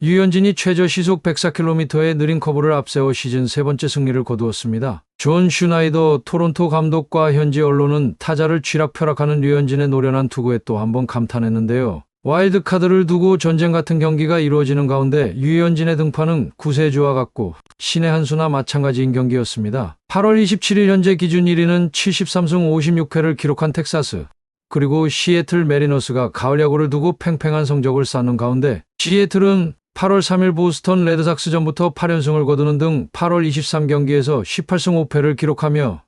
류현진이 최저 시속 104km의 느린 커브를 앞세워 시즌 세 번째 승리를 거두었습니다. 존 슈나이더 토론토 감독과 현지 언론은 타자를 쥐락펴락하는 류현진의 노련한 투구에 또 한 번 감탄했는데요. 와일드카드를 두고 전쟁 같은 경기가 이루어지는 가운데 류현진의 등판은 구세주와 같고 신의 한 수나 마찬가지인 경기였습니다. 8월 27일 현재 기준 1위는 73승 56회를 기록한 텍사스, 그리고 시애틀 메리너스가 가을 야구를 두고 팽팽한 성적을 쌓는 가운데 시애틀은 8월 3일 보스턴 레드삭스전부터 8연승을 거두는 등 8월 23경기에서 18승 5패를 기록하며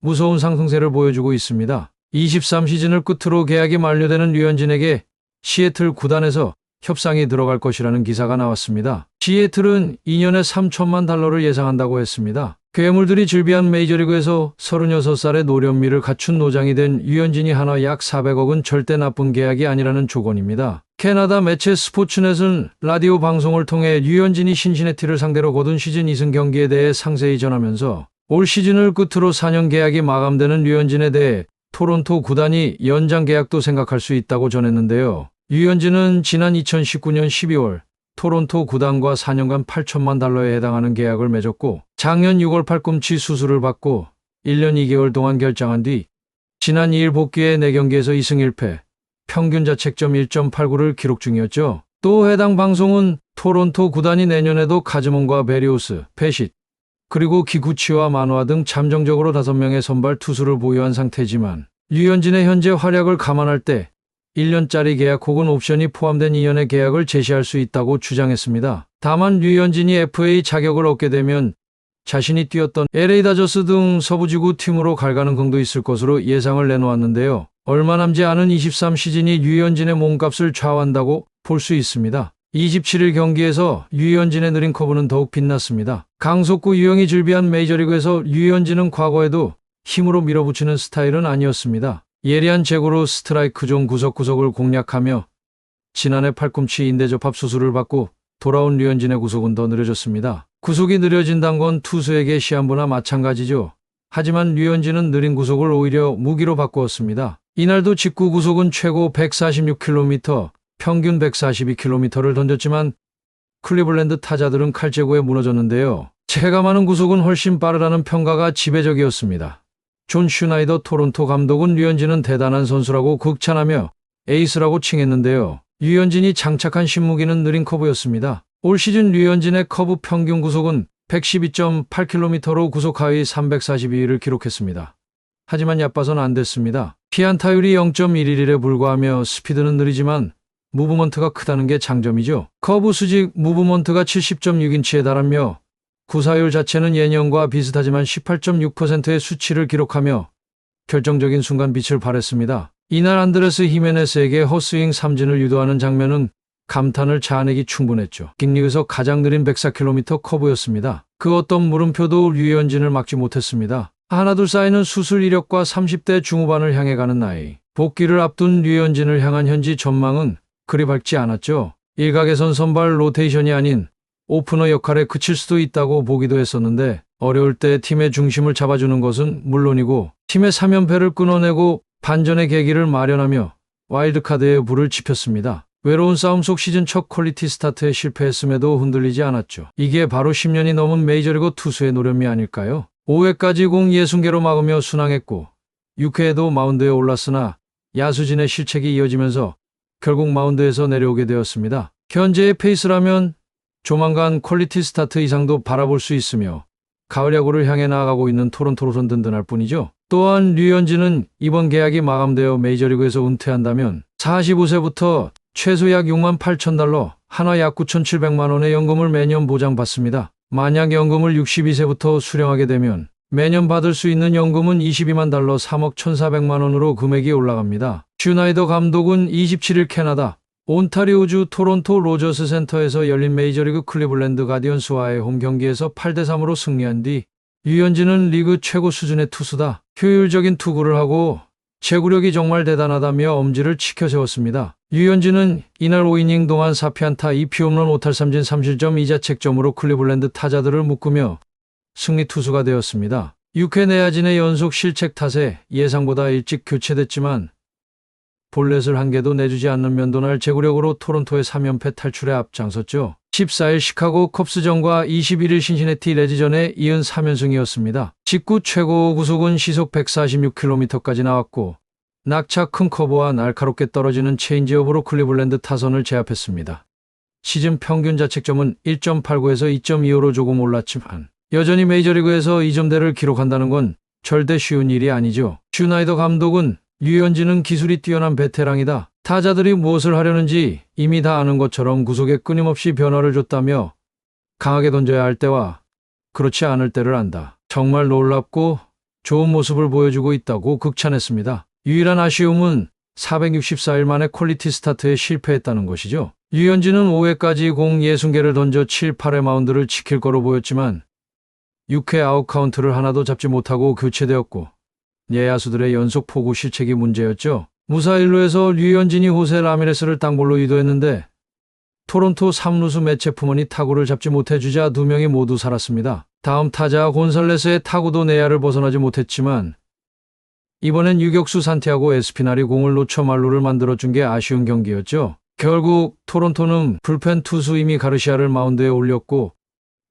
무서운 상승세를 보여주고 있습니다. 23 시즌을 끝으로 계약이 만료되는 류현진에게 시애틀 구단에서 협상이 들어갈 것이라는 기사가 나왔습니다. 시애틀은 2년에 3천만 달러를 예상한다고 했습니다. 괴물들이 즐비한 메이저리그에서 36살의 노련미를 갖춘 노장이 된 류현진이 한화 약 400억은 절대 나쁜 계약이 아니라는 조건입니다. 캐나다 매체 스포츠넷은 라디오 방송을 통해 류현진이 신시내티를 상대로 거둔 시즌 2승 경기에 대해 상세히 전하면서 올 시즌을 끝으로 4년 계약이 마감되는 류현진에 대해 토론토 구단이 연장 계약도 생각할 수 있다고 전했는데요. 류현진은 지난 2019년 12월 토론토 구단과 4년간 8천만 달러에 해당하는 계약을 맺었고 작년 6월 팔꿈치 수술을 받고 1년 2개월 동안 결장한 뒤 지난 2일 복귀해 4경기에서 2승 1패, 평균 자책점 1.89를 기록 중이었죠. 또 해당 방송은 토론토 구단이 내년에도 카즈몬과 베리오스, 페싯, 그리고 기구치와 만화 등 잠정적으로 5명의 선발 투수를 보유한 상태지만 류현진의 현재 활약을 감안할 때 1년짜리 계약 혹은 옵션이 포함된 2년의 계약을 제시할 수 있다고 주장했습니다. 다만 류현진이 FA 자격을 얻게 되면 자신이 뛰었던 LA 다저스 등 서부지구 팀으로 갈 가능성도 있을 것으로 예상을 내놓았는데요. 얼마 남지 않은 23 시즌이 류현진의 몸값을 좌우한다고 볼 수 있습니다. 27일 경기에서 류현진의 느린 커브는 더욱 빛났습니다. 강속구 유형이 즐비한 메이저리그에서 류현진은 과거에도 힘으로 밀어붙이는 스타일은 아니었습니다. 예리한 제구로 스트라이크 존 구석구석을 공략하며 지난해 팔꿈치 인대 접합 수술을 받고 돌아온 류현진의 구속은 더 느려졌습니다. 구속이 느려진다는 건 투수에게 시한부나 마찬가지죠. 하지만 류현진은 느린 구속을 오히려 무기로 바꾸었습니다. 이날도 직구 구속은 최고 146km, 평균 142km를 던졌지만 클리블랜드 타자들은 칼제구에 무너졌는데요. 체감하는 구속은 훨씬 빠르다는 평가가 지배적이었습니다. 존 슈나이더 토론토 감독은 류현진은 대단한 선수라고 극찬하며 에이스라고 칭했는데요. 류현진이 장착한 신무기는 느린 커브였습니다. 올 시즌 류현진의 커브 평균 구속은 112.8km로 구속 하위 342위를 기록했습니다. 하지만 얕봐선 안 됐습니다. 피안타율이 0.11에 불과하며 스피드는 느리지만 무브먼트가 크다는 게 장점이죠. 커브 수직 무브먼트가 70.6인치에 달하며 구사율 자체는 예년과 비슷하지만 18.6%의 수치를 기록하며 결정적인 순간 빛을 발했습니다. 이날 안드레스 히메네스에게 헛스윙 삼진을 유도하는 장면은 감탄을 자아내기 충분했죠. 빅리그에서 가장 느린 104km 커브였습니다. 그 어떤 물음표도 류현진을 막지 못했습니다. 하나둘 쌓이는 수술 이력과 30대 중후반을 향해 가는 나이, 복귀를 앞둔 류현진을 향한 현지 전망은 그리 밝지 않았죠. 일각에선 선발 로테이션이 아닌 오프너 역할에 그칠 수도 있다고 보기도 했었는데 어려울 때 팀의 중심을 잡아주는 것은 물론이고 팀의 3연패를 끊어내고 반전의 계기를 마련하며 와일드카드에 불을 지폈습니다. 외로운 싸움 속 시즌 첫 퀄리티 스타트에 실패했음에도 흔들리지 않았죠. 이게 바로 10년이 넘은 메이저리그 투수의 노련미 아닐까요? 5회까지 공 60개로 막으며 순항했고 6회에도 마운드에 올랐으나 야수진의 실책이 이어지면서 결국 마운드에서 내려오게 되었습니다. 현재의 페이스라면 조만간 퀄리티 스타트 이상도 바라볼 수 있으며 가을 야구를 향해 나아가고 있는 토론토로선 든든할 뿐이죠. 또한 류현진은 이번 계약이 마감되어 메이저리그에서 은퇴한다면 45세부터 최소 약 6만 8천 달러, 한화 약 9,700만 원의 연금을 매년 보장받습니다. 만약 연금을 62세부터 수령하게 되면 매년 받을 수 있는 연금은 22만 달러 3억 1,400만 원으로 금액이 올라갑니다. 슈나이더 감독은 27일 캐나다 온타리오주 토론토 로저스 센터에서 열린 메이저리그 클리블랜드 가디언스와의 홈 경기에서 8대3으로 승리한 뒤 류현진은 리그 최고 수준의 투수다, 효율적인 투구를 하고 제구력이 정말 대단하다며 엄지를 치켜 세웠습니다. 류현진은 이날 5이닝 동안 4피안타 2피홈런 5탈삼진 3실점 2자책점으로 클리블랜드 타자들을 묶으며 승리 투수가 되었습니다. 6회 내야진의 연속 실책 탓에 예상보다 일찍 교체됐지만 볼넷을 한 개도 내주지 않는 면도날 제구력으로 토론토의 3연패 탈출에 앞장섰죠. 14일 시카고 컵스전과 21일 신시내티 레즈전의 73연승이었습니다. 직구 최고 구속은 시속 146km까지 나왔고 낙차 큰 커브와 날카롭게 떨어지는 체인지업으로 클리블랜드 타선을 제압했습니다. 시즌 평균 자책점은 1.89에서 2.25로 조금 올랐지만 여전히 메이저리그에서 2점대를 기록한다는 건 절대 쉬운 일이 아니죠. 슈나이더 감독은 류현진은 기술이 뛰어난 베테랑이다. 타자들이 무엇을 하려는지 이미 다 아는 것처럼 구속에 끊임없이 변화를 줬다며 강하게 던져야 할 때와 그렇지 않을 때를 안다. 정말 놀랍고 좋은 모습을 보여주고 있다고 극찬했습니다. 유일한 아쉬움은 464일 만에 퀄리티 스타트에 실패했다는 것이죠. 류현진은 5회까지 공 60개를 던져 7, 8회 마운드를 지킬 거로 보였지만 6회 아웃 카운트를 하나도 잡지 못하고 교체되었고 내야수들의 연속 포구 실책이 문제였죠. 무사 1루에서 류현진이 호세 라미레스를 땅볼로 유도했는데 토론토 3루수 매체프먼이 타구를 잡지 못해주자 두 명이 모두 살았습니다. 다음 타자 곤살레스의 타구도 내야를 벗어나지 못했지만 이번엔 유격수 산티아고 에스피날이 공을 놓쳐 만루를 만들어준 게 아쉬운 경기였죠. 결국 토론토는 불펜 투수 이미 가르시아를 마운드에 올렸고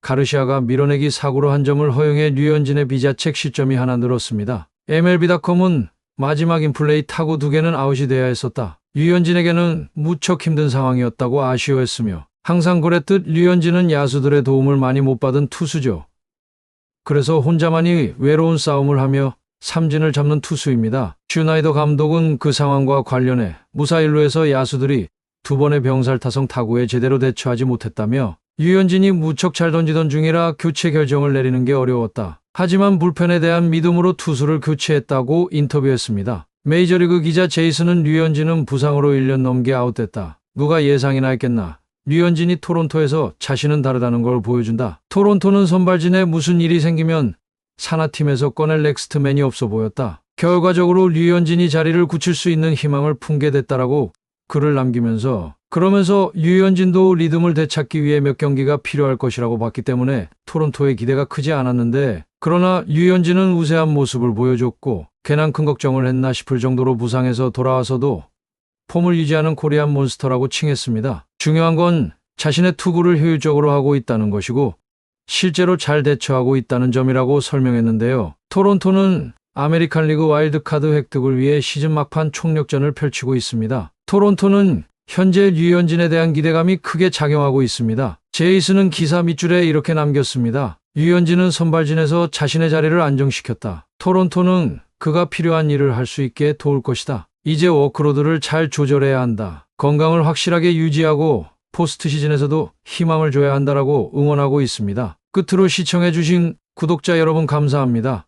가르시아가 밀어내기 사구로 한 점을 허용해 류현진의 비자책 실점이 하나 늘었습니다. MLB.com은 마지막 인플레이 타구 2개는 아웃이 돼야 했었다. 류현진에게는 무척 힘든 상황이었다고 아쉬워했으며 항상 그랬듯 류현진은 야수들의 도움을 많이 못 받은 투수죠. 그래서 혼자만이 외로운 싸움을 하며 삼진을 잡는 투수입니다. 슈나이더 감독은 그 상황과 관련해 무사 1루에서 야수들이 2번의 병살타성 타구에 제대로 대처하지 못했다며 류현진이 무척 잘 던지던 중이라 교체 결정을 내리는 게 어려웠다. 하지만 불펜에 대한 믿음으로 투수를 교체했다고 인터뷰했습니다. 메이저리그 기자 제이슨은 류현진은 부상으로 1년 넘게 아웃됐다. 누가 예상이나 했겠나. 류현진이 토론토에서 자신은 다르다는 걸 보여준다. 토론토는 선발진에 무슨 일이 생기면 산하팀에서 꺼낼 넥스트맨이 없어 보였다. 결과적으로 류현진이 자리를 굳힐 수 있는 희망을 품게 됐다라고 글을 남기면서 그러면서 류현진도 리듬을 되찾기 위해 몇 경기가 필요할 것이라고 봤기 때문에 토론토의 기대가 크지 않았는데 그러나 류현진은 우세한 모습을 보여줬고 괜한 큰 걱정을 했나 싶을 정도로 부상에서 돌아와서도 폼을 유지하는 코리안 몬스터라고 칭했습니다. 중요한 건 자신의 투구를 효율적으로 하고 있다는 것이고 실제로 잘 대처하고 있다는 점이라고 설명했는데요. 토론토는 아메리칸 리그 와일드카드 획득을 위해 시즌 막판 총력전을 펼치고 있습니다. 토론토는 현재 류현진에 대한 기대감이 크게 작용하고 있습니다. 제이슨은 기사 밑줄에 이렇게 남겼습니다. 류현진은 선발진에서 자신의 자리를 안정시켰다. 토론토는 그가 필요한 일을 할 수 있게 도울 것이다. 이제 워크로드를 잘 조절해야 한다. 건강을 확실하게 유지하고 포스트 시즌에서도 희망을 줘야 한다라고 응원하고 있습니다. 끝으로 시청해주신 구독자 여러분 감사합니다.